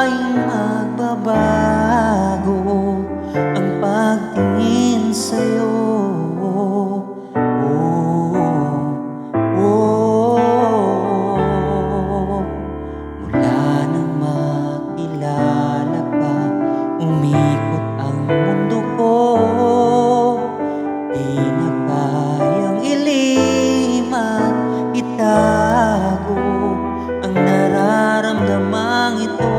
tayong magbabago ang pagtingin sa'yo. Mula nang makilala ka, umikot ang mundo ko. Di na kayang iliman, itago ang nararamdamang ito.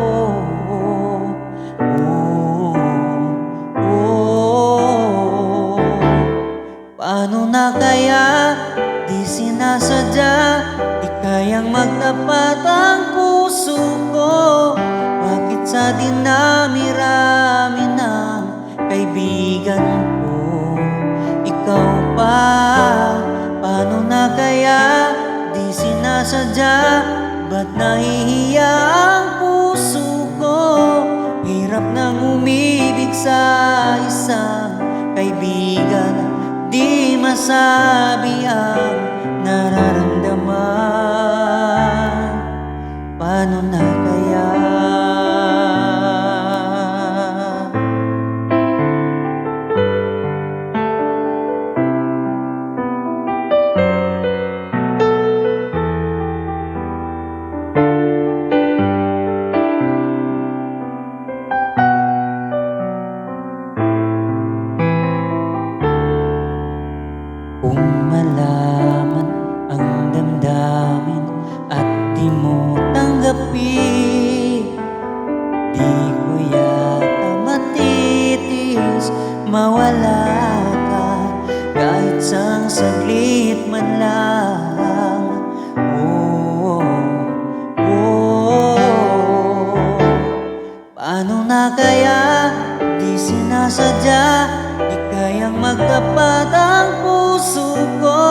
Paano na kaya di sinasadya, di kayang magtapat ang puso ko? Bakit sa dinami-rami ng kaibigan ko, ikaw pa? Paano na kaya di sinasadya, ba't nahihiya ang puso ko? Hirap nang umibig sa isang kaibigan, di masabi ang nararamdaman. Paano na kaya? Kung malaman ang damdamin at di mo tanggapin, di ko yata matitiis mawala ka kahit sang saglit man lang. Paano na kaya di sinasadya, di kayang magtapat ang puso ko?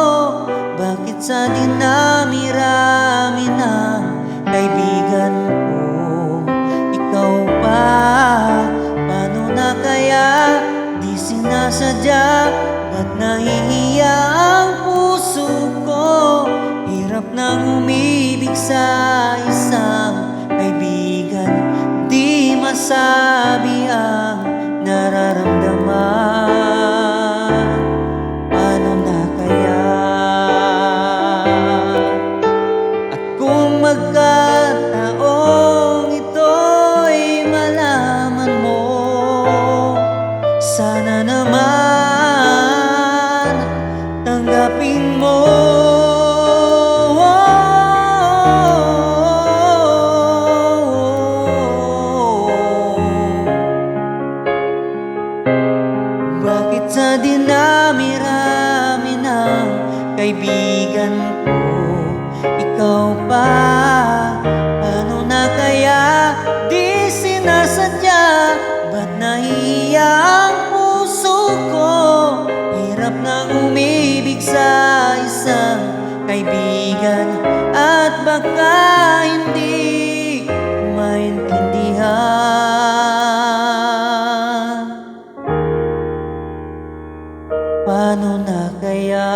Bakit sa dinami-rami ng kaibigan ko, ikaw pa? Paano na kaya di sinasadya, ba't nahihiya ang puso ko? Hirap nang umibig sa isang kaibigan, di masabi ang nararamdaman. Paano na kaya? At kung magkataong ito'y malaman mo, sana naman tanggapin mo. Bakit sa dinami-rami ng kaibigan ko, ikaw pa? Paano na kaya di sinasadya, ba't nahihiya ang puso ko? Hirap nang umibig sa isang kaibigan at baka hindi maintindihan. Paano na kaya?